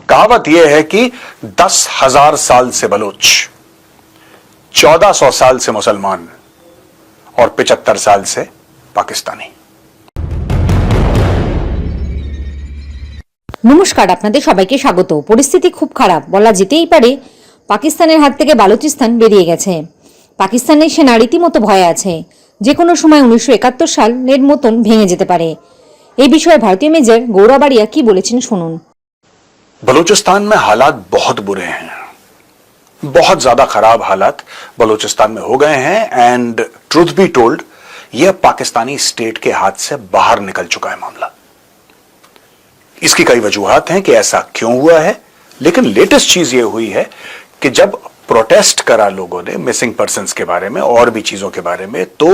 कहावत यह है कि 10,000 साल से बलोच, 1400 साल से मुसलमान और 75 साल से पाकिस्तानी। নমস্কার, আপনাদের সবাইকে স্বাগত। পরিস্থিতি খুব খারাপ বলা যেতেই পারে। পাকিস্তানের হাত থেকে বালুচিস্তান বেরিয়ে গেছে। পাকিস্তানের সেনা রীতিমতো ভয়ে আছে, যে কোনো সময় 1971 সালের মতন ভেঙে যেতে পারে। এই বিষয়ে ভারতীয় মেজর গৌরব আরিয়া কি বলেছেন শুনুন। बलूचिस्तान में हालात बहुत बुरे हैं, बहुत ज्यादा खराब हालात बलूचिस्तान में हो गए हैं एंड ट्रूथ बी टोल्ड यह पाकिस्तानी स्टेट के हाथ से बाहर निकल चुका है मामला। इसकी कई वजूहात हैं कि ऐसा क्यों हुआ है, लेकिन लेटेस्ट चीज यह हुई है कि जब प्रोटेस्ट करा लोगों ने मिसिंग पर्सन्स के बारे में और भी चीजों के बारे में, तो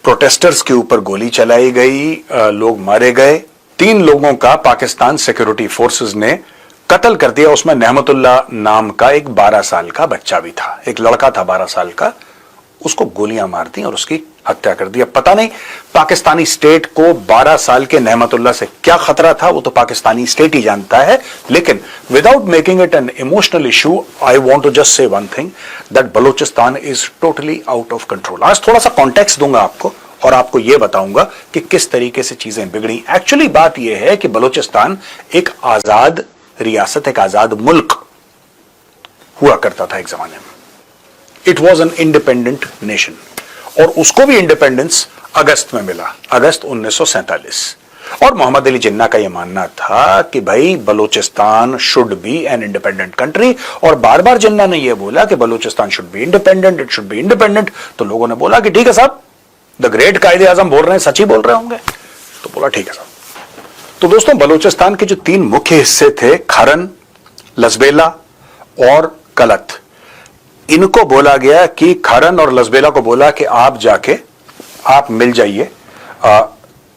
प्रोटेस्टर्स के ऊपर गोली चलाई गई, लोग मारे गए। 3 लोगों का पाकिस्तान सिक्योरिटी फोर्सेस ने कत्ल कर दिया। उसमें नेहमतुल्लाह नाम का एक 12 साल का बच्चा भी था, एक लड़का था 12 साल का, उसको गोलियां मार दी और उसकी हत्या कर दी। अब पता नहीं पाकिस्तानी स्टेट को 12 साल के नेहमतुल्लाह से क्या खतरा था, वो तो पाकिस्तानी स्टेट ही जानता है। लेकिन without making it an emotional issue, I want to just say one thing, that Balochistan is totally out of control. आज थोड़ा सा कॉन्टेक्स्ट दूंगा आपको और आपको यह बताऊंगा कि किस तरीके से चीजें बिगड़ी। एक्चुअली बात यह है कि बलूचिस्तान एक आजाद रियासत, एक आजाद मुल्क हुआ करता था एक जमाने में। It was an independent nation और उसको भी इंडिपेंडेंस अगस्त में मिला, अगस्त 1947। और मोहम्मद अली जिन्ना का यह मानना था कि भाई Balochistan should be an independent country, और बार बार जिन्ना ने यह बोला कि Balochistan should be independent, it should be independent. तो लोगों ने बोला कि ठीक है साहब, द ग्रेट कायदे आजम बोल रहे हैं, सच ही बोल रहे होंगे। तो बोला ठीक है साहब। तो दोस्तों, बलूचिस्तान के जो 3 मुख्य हिस्से थे, खरन, लसबेला और कलत, इनको बोला गया कि खरन और लसबेला को बोला कि आप जाके आप मिल जाइए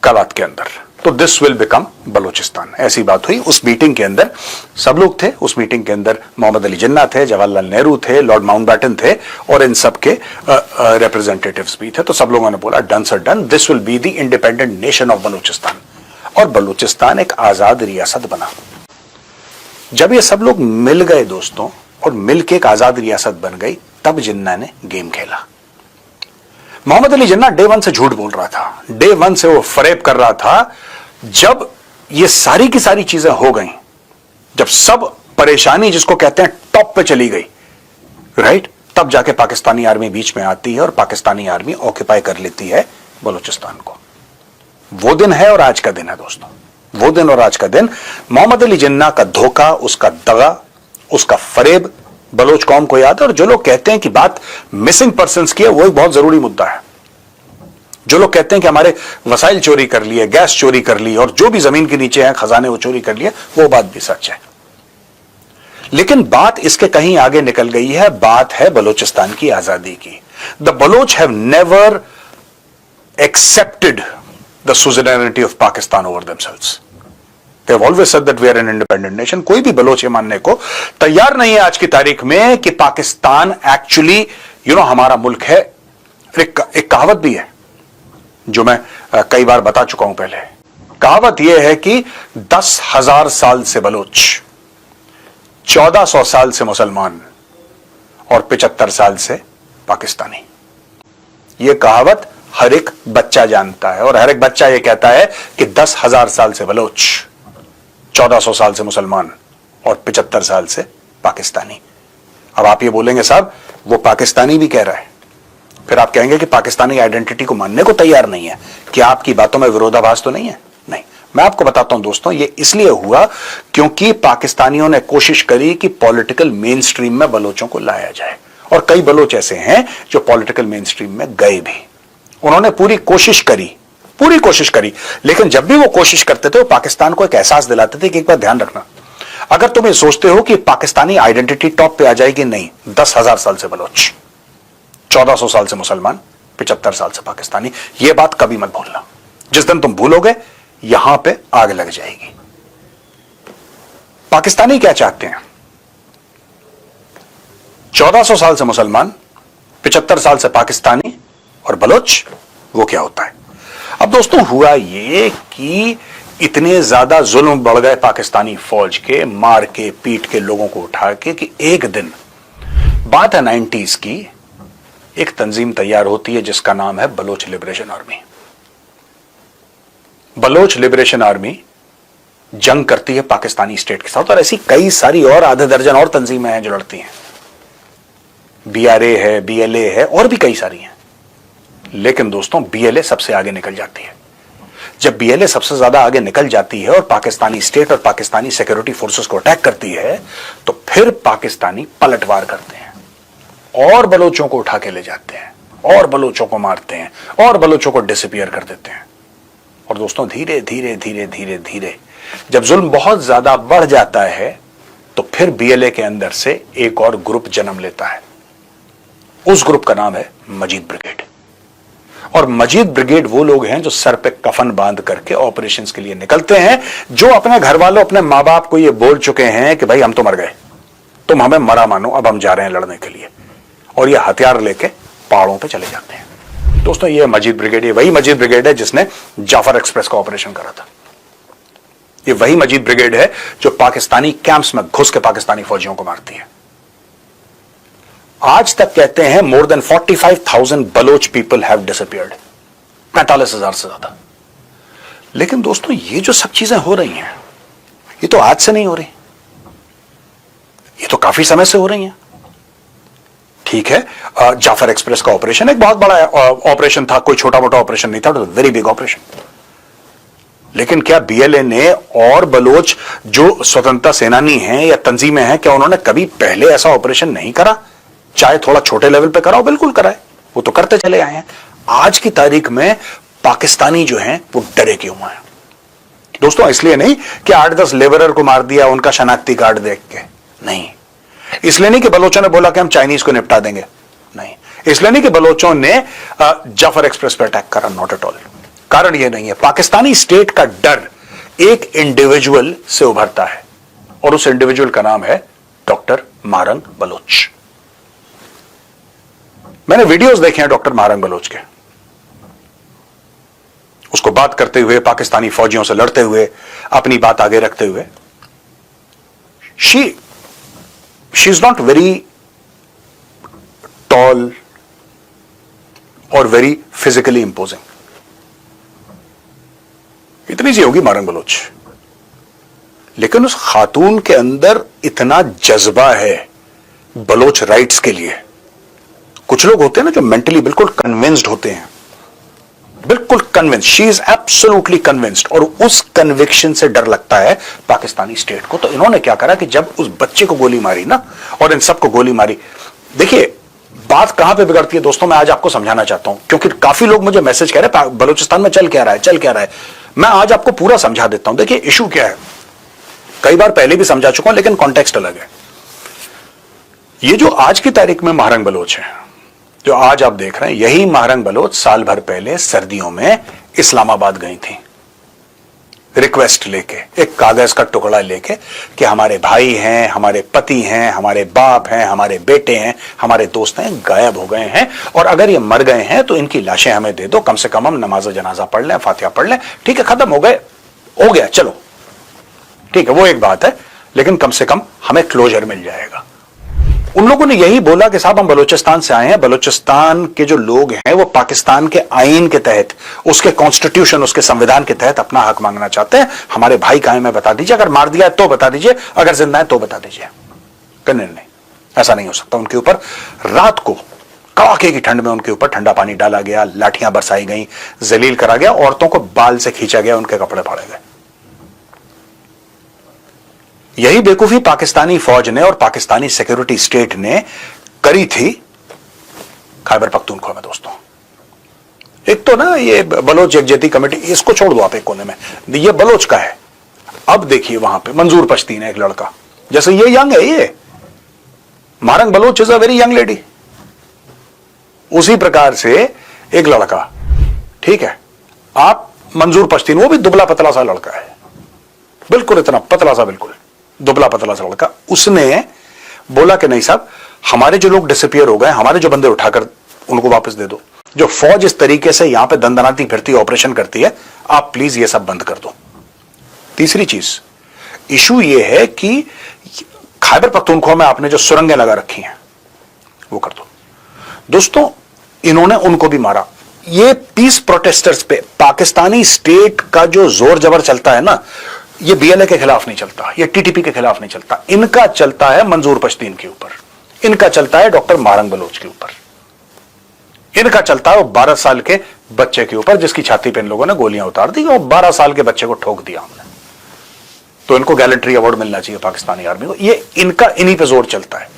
कलत के अंदर, तो दिस विल बिकम बलूचिस्तान। ऐसी बात हुई। उस मीटिंग के अंदर सब लोग थे। उस मीटिंग के अंदर मोहम्मद अली जिन्ना थे, जवाहरलाल नेहरू थे, लॉर्ड माउंटबेटन थे और इन सब के रिप्रेजेंटेटिव्स भी थे। तो सब लोगों ने बोला done sir done, this will be the independent nation of Balochistan. और बलूचिस्तान एक आजाद रियासत बना। जब ये सब लोग मिल गए दोस्तों और मिलकर एक आजाद रियासत बन गई, तब जिन्ना ने गेम खेला। मोहम्मद अली जिन्ना डे 1 से झूठ बोल रहा था, डे 1 से वो फरेब कर रहा था। जब ये सारी की सारी चीजें हो गई, जब सब परेशानी जिसको कहते हैं टॉप पे चली गई, राइट, तब जाके पाकिस्तानी आर्मी बीच में आती है और पाकिस्तानी आर्मी ऑक्यूपाई कर लेती है बलूचिस्तान को। वो दिन है और आज का दिन है दोस्तों, वो दिन और आज का दिन। मोहम्मद अली जिन्ना का धोखा, उसका दगा, उसका फरेब बलोच कौम को याद है। और जो लोग कहते हैं कि बात मिसिंग पर्सन्स की है, वो एक बहुत जरूरी मुद्दा है। जो लोग कहते हैं कि हमारे वसाइल चोरी कर लिए, गैस चोरी कर ली और जो भी जमीन के नीचे हैं खजाने वो चोरी कर लिए, वो बात भी सच है। लेकिन बात इसके कहीं आगे निकल गई है। बात है बलूचिस्तान की आजादी की। The Baloch have never accepted the suzerainty of Pakistan over themselves. They have always said that we are an independent nation. कोई भी बलोच ये मानने को तैयार नहीं है आज की तारीख में कि पाकिस्तान एक्चुअली हमारा मुल्क है। एक कहावत भी है जो मैं कई बार बता चुका हूं पहले। कहावत यह है कि 10,000 साल से बलोच, 1400 साल से मुसलमान और 75 साल से पाकिस्तानी। यह कहावत हर एक बच्चा जानता है और हर एक बच्चा यह कहता है कि 10,000 साल से बलोच, 1400 साल से मुसलमान और 75 साल से पाकिस्तानी। अब आप ये बोलेंगे साहब वो पाकिस्तानी भी कह रहा है, फिर आप कहेंगे कि पाकिस्तानी आइडेंटिटी को मानने को तैयार नहीं है। क्या आपकी बातों में विरोधाभास तो नहीं है? नहीं। मैं आपको बताता हूं दोस्तों, ये इसलिए हुआ क्योंकि पाकिस्तानियों ने कोशिश करी कि पॉलिटिकल मेन स्ट्रीम में बलोचों को लाया जाए, और कई बलोच ऐसे हैं जो पॉलिटिकल मेन स्ट्रीम में गए भी। उन्होंने पूरी कोशिश करी, लेकिन जब भी वो कोशिश करते थे वो पाकिस्तान को एक एहसास दिलाते थे कि एक बार ध्यान रखना, अगर तुम ये सोचते हो कि पाकिस्तानी आइडेंटिटी टॉप पे आ जाएगी, नहीं, 10,000 साल से बलोच, 1400 साल से मुसलमान, 75 साल से पाकिस्तानी, ये बात कभी मत भूलना। जिस दिन तुम भूलोगे यहां पे आग लग जाएगी। पाकिस्तानी क्या चाहते हैं? 1400 साल से मुसलमान, 75 साल से पाकिस्तानी और बलोच, वो क्या होता है? अब दोस्तों हुआ ये कि इतने ज्यादा जुल्म बढ़ गए पाकिस्तानी फौज के, मार के पीट के लोगों को उठा के, कि एक दिन, बात है 90s की, एक तंजीम तैयार होती है जिसका नाम है Baloch liberation army. Baloch liberation army जंग करती है पाकिस्तानी स्टेट के साथ, और ऐसी कई सारी और आधे दर्जन और तंजीमें हैं जो लड़ती हैं। BRA है, BLA है, और भी कई सारी हैं। लेकिन दोस्तों BLA सबसे आगे निकल जाती है। जब BLA सबसे ज्यादा आगे निकल जाती है और पाकिस्तानी स्टेट और पाकिस्तानी सिक्योरिटी फोर्सेस को अटैक करती है, तो फिर पाकिस्तानी पलटवार करते हैं और बलोचों को उठा के ले जाते हैं और बलोचों को मारते हैं और बलोचों को डिसअपीयर कर देते हैं। और दोस्तों धीरे धीरे धीरे धीरे धीरे जब जुल्म बहुत ज्यादा बढ़ जाता है, तो फिर BLA के अंदर से एक और ग्रुप जन्म लेता है। उस ग्रुप का नाम है मजीद ब्रिगेड। और मजीद ब्रिगेड वो लोग हैं जो सर पे कफन बांध करके ऑपरेशंस के लिए निकलते हैं, जो अपने घर वालों, अपने मां बाप को ये बोल चुके हैं कि भाई हम तो मर गए, तुम हमें मरा मानो, अब हम जा रहे हैं लड़ने के लिए। और ये हथियार लेके पहाड़ों पे चले जाते हैं। दोस्तों ये मजीद ब्रिगेड, ये वही मजीद ब्रिगेड है जिसने जाफर एक्सप्रेस का ऑपरेशन करा था। ये वही मजीद ब्रिगेड है जो पाकिस्तानी कैंप्स में घुस के पाकिस्तानी फौजियों को मारती है। आज तक कहते हैं more than 45,000 Baloch people have disappeared, 45,000 से ज्यादा। लेकिन दोस्तों ये जो सब चीजें हो रही हैं, ये तो आज से नहीं हो रही, ये तो काफी समय से हो रही हैं। ठीक है, जाफर एक्सप्रेस का ऑपरेशन एक बहुत बड़ा ऑपरेशन था, कोई छोटा मोटा ऑपरेशन नहीं था, वेरी बिग ऑपरेशन। लेकिन क्या BLA ने और बलोच जो स्वतंत्रता सेनानी हैं या तंजीमें हैं, क्या उन्होंने कभी पहले ऐसा ऑपरेशन नहीं करा? चाहे थोड़ा छोटे लेवल पे कराओ, बिल्कुल कराए, वो तो करते चले आए हैं। आज की तारीख में पाकिस्तानी जो हैं वो डरे क्यों हैं दोस्तों? इसलिए नहीं कि 8-10 लेबरर को मार दिया उनका शनाख्ती कार्ड देख के, नहीं। इसलिए नहीं कि बलोचों ने बोला कि हम चाइनीज को निपटा देंगे, नहीं। इसलिए नहीं कि बलोचों ने जाफर एक्सप्रेस पर अटैक करा, नॉट एट ऑल। कारण यह नहीं है, पाकिस्तानी स्टेट का डर एक इंडिविजुअल से उभरता है, और उस इंडिविजुअल का नाम है डॉक्टर महारंग बलोच। मैंने वीडियोस देखे हैं डॉक्टर महारंग बलोच के, उसको बात करते हुए, पाकिस्तानी फौजियों से लड़ते हुए, अपनी बात आगे रखते हुए। She is not very tall और वेरी फिजिकली इंपोजिंग, इतनी सी होगी महारंग बलोच, लेकिन उस खातून के अंदर इतना जज्बा है बलोच राइट्स के लिए। कुछ लोग होते हैं ना जो मेंटली बिल्कुल कन्विंस्ड होते हैं, बिल्कुल convinced, she is absolutely convinced, और उस कन्विक्शन से डर लगता है पाकिस्तानी स्टेट को। तो इन्होंने क्या करा कि जब उस बच्चे को गोली मारी ना, और इन सबको गोली मारी, देखिए बात कहां पे बिगड़ती है दोस्तों, मैं आज आपको समझाना चाहता हूं, क्योंकि काफी लोग मुझे मैसेज कह रहे हैं बलूचिस्तान में चल क्या रहा है, चल क्या रहा है। मैं आज आपको पूरा समझा देता हूं। देखिए इशू क्या है, कई बार पहले भी समझा चुका हूं, लेकिन कॉन्टेक्स्ट अलग है। ये जो आज की तारीख में महारंग बलोच है, जो आज आप देख रहे हैं, यही महारंग बलोच साल भर पहले सर्दियों में इस्लामाबाद गई थी, रिक्वेस्ट लेके, एक कागज का टुकड़ा लेके कि हमारे भाई हैं, हमारे पति हैं, हमारे बाप हैं, हमारे बेटे हैं, हमारे दोस्त हैं, गायब हो गए हैं, और अगर ये मर गए हैं तो इनकी लाशें हमें दे दो, कम से कम हम नमाज जनाजा पढ़ लें, फातिहा पढ़ लें। ठीक है, खत्म हो गए, हो गया, चलो ठीक है, वो एक बात है, लेकिन कम से कम हमें क्लोजर मिल जाएगा। उन लोगों ने यही बोला कि साहब हम बलूचिस्तान से आए हैं, बलूचिस्तान के जो लोग हैं वो पाकिस्तान के आईन के तहत, उसके कॉन्स्टिट्यूशन, उसके संविधान के तहत अपना हक मांगना चाहते हैं। हमारे भाई कहां हैं बता दीजिए, अगर मार दिया है तो बता दीजिए, अगर जिंदा है तो बता दीजिए। करने नहीं, ऐसा नहीं हो सकता। उनके ऊपर रात को कड़ाके की ठंड में उनके ऊपर ठंडा पानी डाला गया, लाठियां बरसाई गई, जलील करा गया, औरतों को बाल से खींचा गया, उनके कपड़े फाड़े गए। यही बेवकूफी पाकिस्तानी फौज ने और पाकिस्तानी सिक्योरिटी स्टेट ने करी थी खैबर पख्तूनख्वा में। दोस्तों एक तो ना ये बलोच यकजहती कमेटी, इसको छोड़ दो आप एक कोने में, ये बलोच का है। अब देखिए वहां पे मंजूर पश्तीन है, एक लड़का, जैसे ये यंग है, ये Mahrang Baloch is a very young lady, उसी प्रकार से एक लड़का, ठीक है, आप मंजूर पश्तीन, वो भी दुबला पतला सा लड़का है, बिल्कुल इतना पतला सा, बिल्कुल दुबला पतला सा लड़का। उसने बोला कि नहीं साहब, हमारे जो लोग डिसअपीयर हो गए, हमारे जो बंदे उठाकर उनको वापस दे दो, जो फौज इस तरीके से यहां पे दंदनाती फिरती ऑपरेशन करती है, आप प्लीज ये सब बंद कर दो। तीसरी चीज, इशू यह है कि खैबर पख्तूनख्वा में आपने जो सुरंगें लगा रखी हैं वो कर दो। दोस्तों, इन्होंने उनको भी मारा। ये पीस प्रोटेस्टर्स पे पाकिस्तानी स्टेट का जो जोर जबर चलता है ना, ये बीएलए के खिलाफ नहीं चलता, ये टीटीपी के खिलाफ नहीं चलता, इनका चलता है मंजूर पश्तीन के ऊपर, इनका चलता है डॉक्टर मारंग बलोच के ऊपर, इनका चलता है वो 12 साल के बच्चे के ऊपर जिसकी छाती पे इन लोगों ने गोलियां उतार दी और 12 साल के बच्चे को ठोक दिया हमने। तो इनको गैलेंट्री अवार्ड मिलना चाहिए पाकिस्तानी आर्मी को। ये इनका इन्हीं पे जोर चलता है।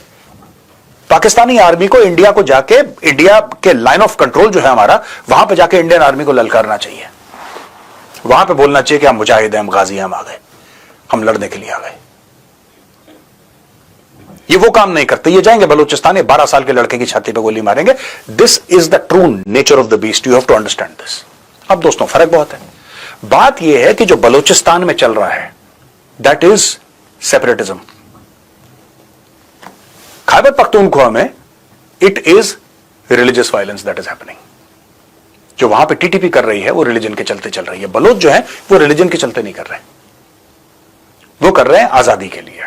पाकिस्तानी आर्मी को इंडिया को जाके, इंडिया के लाइन ऑफ कंट्रोल जो है हमारा, वहां पे जाके इंडियन आर्मी को ललकारना चाहिए, वहां पे बोलना चाहिए कि हम मुजाहिद हैं, हम गाजी हैं, हम आ गए, हम लड़ने के लिए आ गए। ये वो काम नहीं करते। ये जाएंगे बलूचिस्तान, 12 साल के लड़के की छाती पे गोली मारेंगे। This is the true nature of the beast, you have to understand this. अब दोस्तों, फर्क बहुत है। बात यह है कि जो बलूचिस्तान में चल रहा है that is separatism. Khyber Pakhtunkhwa में it is religious violence that is happening. जो वहां पे टीटीपी कर रही है वो रिलीजन के चलते चल रही है। बलोच जो है वो रिलीजन के चलते नहीं कर रहे, वो कर रहे हैं आजादी के लिए।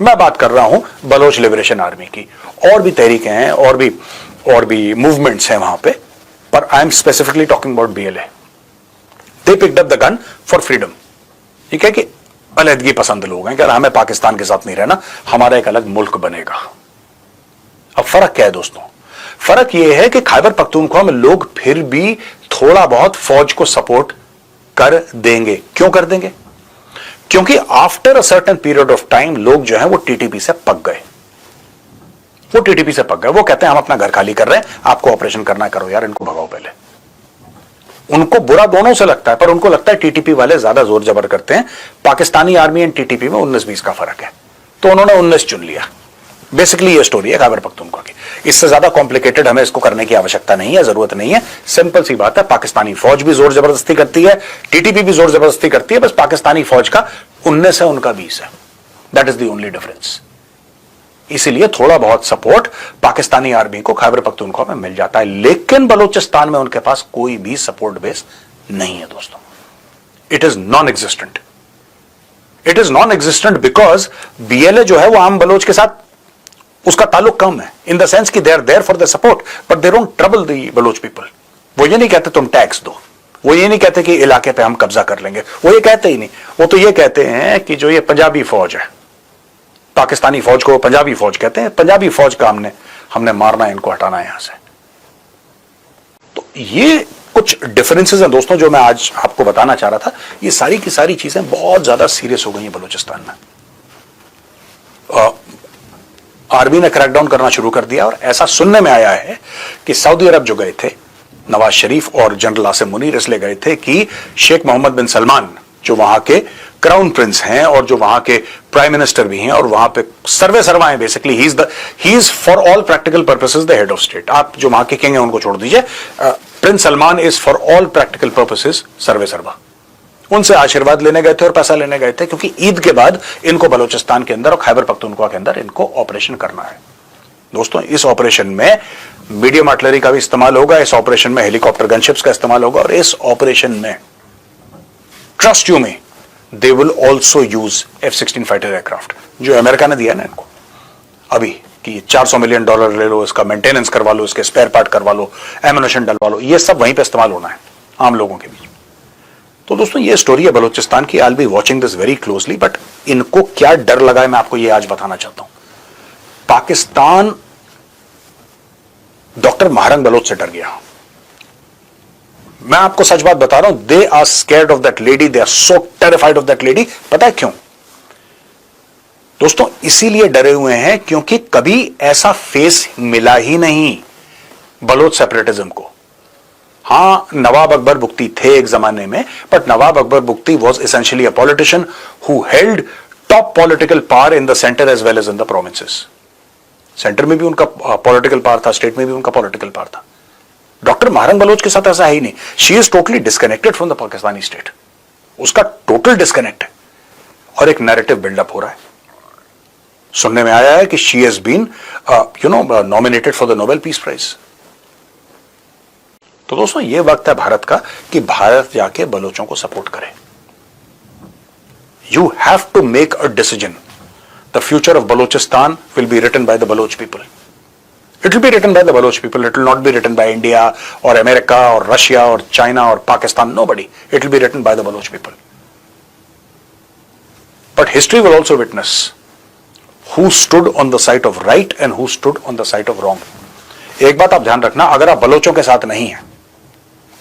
मैं बात कर रहा हूं बलोच लिबरेशन आर्मी की। और भी तहरीकें हैं, और भी मूवमेंट्स हैं वहां पे, पर I am specifically talking about BLA. They picked up the gun for freedom. ये क्या कि अलहदगी पसंद लोग हैं कि हमें पाकिस्तान के साथ नहीं रहना, हमारा एक अलग मुल्क बनेगा। अब फर्क क्या है दोस्तों? फर्क यह है कि खैबर पख्तूनख्वा में लोग फिर भी थोड़ा बहुत फौज को सपोर्ट कर देंगे। क्यों कर देंगे? क्योंकि after a certain period of time लोग जो है वो टीटीपी से पक गए। वो टीटीपी से पक गए। वो कहते हैं हम अपना घर खाली कर रहे हैं, आपको ऑपरेशन करना करो यार, इनको भगाओ पहले। उनको बुरा दोनों से लगता है, पर उनको लगता है टीटीपी वाले ज्यादा जोर जबर करते हैं। पाकिस्तानी आर्मी एंड टीटीपी में 19-20 का फर्क है, तो उन्होंने 19 चुन लिया। बेसिकली ये स्टोरी है खैबर पख्तूनख्वा की। इससे ज्यादा कॉम्प्लिकेटेड हमें इसको करने की आवश्यकता नहीं है, जरूरत नहीं है। सिंपल सी बात है, पाकिस्तानी फौज भी जोर जबरदस्ती करती है, टीटीपी भी जोर जबरदस्ती करती है, बस पाकिस्तानी फौज का 19 है, उनका 20 है। That is the only difference. इसीलिए थोड़ा बहुत सपोर्ट पाकिस्तानी आर्मी को खैबर पख्तूनख्वा में मिल जाता है, लेकिन बलूचिस्तान में उनके पास कोई भी सपोर्ट बेस नहीं है दोस्तों। It is non existent. It is non existent because BLA जो है वो आम बलोच के साथ उसका ताल्लुक कम है, इन द सेंस कि they are there for the support, but they don't trouble the Baloch people. वो ये नहीं कहते तुम टैक्स दो, वो ये नहीं कहते कि इलाके पे हम कब्जा कर लेंगे, वो ये कहते ही नहीं। वो तो ये कहते हैं कि जो ये पंजाबी फौज है, पाकिस्तानी फौज को पंजाबी फौज कहते हैं, पंजाबी फौज का हमने मारना है, इनको हटाना है यहां से। तो ये कुछ डिफरेंसेस हैं दोस्तों जो मैं आज आपको बताना चाह रहा था। ये सारी की सारी चीजें बहुत ज्यादा सीरियस हो गई हैं बलूचिस्तान में। आर्मी ने क्रैकडाउन करना शुरू कर दिया, और ऐसा सुनने में आया है कि सऊदी अरब जो गए थे, नवाज शरीफ और जनरल आसिम मुनीर इसलिए गए थे कि शेख मोहम्मद बिन सलमान जो वहां के क्राउन प्रिंस हैं और जो वहां के प्राइम मिनिस्टर भी हैं और वहां पे सर्वे सर्वा हैं, basically he is for all practical purposes the head of state. आप जो वहां के किंग हैं उनको छोड़ दीजिए, prince Salman is for all practical purposes सर्वे सर्वा। उनसे आशीर्वाद लेने गए थे और पैसा लेने गए थे, क्योंकि ईद के बाद इनको बलूचिस्तान के अंदर और खैबर पख्तूनख्वा के अंदर इनको ऑपरेशन करना है। दोस्तों, इस ऑपरेशन में मीडियम आर्टिलरी का भी इस्तेमाल होगा, इस ऑपरेशन में हेलीकॉप्टर गनशिप्स का इस्तेमाल होगा, और इस ऑपरेशन में ट्रस्ट यू में they will also use F-16 fighter aircraft, जो अमेरिका ने दिया ना इनको अभी, कि $400 मिलियन ले लो, इसका मेंटेनेंस करवा लो, इसके स्पेयर पार्ट करवा लो, एम्यूनेशन डलवा लो, ये सब वहीं पे इस्तेमाल होना है आम लोगों के बीच। तो दोस्तों, ये स्टोरी है बलूचिस्तान की। I will be watching this very closely, but इनको क्या डर लगा है मैं आपको ये आज बताना चाहता हूं। पाकिस्तान डॉक्टर मारंग बलोच से डर गया। मैं आपको सच बात बता रहा हूं, they are scared of that lady, they are so terrified of that lady. पता है क्यों दोस्तों? इसीलिए डरे हुए हैं क्योंकि कभी ऐसा फेस मिला ही नहीं बलोच सेपरेटिज्म को। हां, नवाब अकबर बुख्ती थे एक जमाने में, but Nawab Akbar Bugti was essentially a politician who held top political power in the centre as well as in the provinces. Centre में भी उनका पॉलिटिकल पावर था, स्टेट में भी उनका पॉलिटिकल पावर था। डॉक्टर मारंग बलोच के साथ ऐसा है ही नहीं। She is totally disconnected from the Pakistani state, उसका टोटल डिस्कनेक्ट है, और एक नैरेटिव बिल्डअप हो रहा है। सुनने में आया है कि she has been nominated for the Nobel peace prize. तो दोस्तों, ये वक्त है भारत का कि भारत जाके बलोचों को सपोर्ट करे। You have to make a decision. The future of Balochistan will be written by the Baloch people. It will be written by the Baloch people. It will not be written by India or America or Russia or China or Pakistan. Nobody. It will be written by the Baloch people. But history will also witness who stood on the side of right and who stood on the side of wrong. एक बात आप ध्यान रखना, अगर आप बलोचों के साथ नहीं हैं,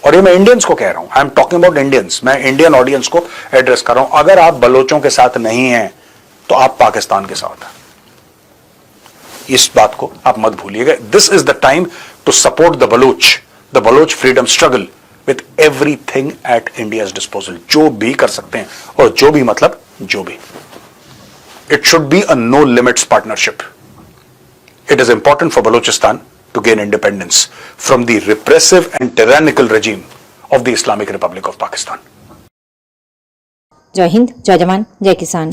और ये मैं इंडियंस को कह रहा हूं, I am talking about Indians, मैं इंडियन ऑडियंस को एड्रेस कर रहा हूं, अगर आप बलोचों के साथ नहीं हैं तो आप पाकिस्तान के साथ हैं। इस बात को आप मत भूलिएगा। This is the time to support the Baloch freedom struggle with everything at India's disposal. जो भी कर सकते हैं, और जो भी मतलब जो भी। It should be a no limits partnership. It is important for Balochistan to gain independence from the repressive and tyrannical regime of the Islamic Republic of Pakistan. जय हिंद, जय जवान, जय किसान।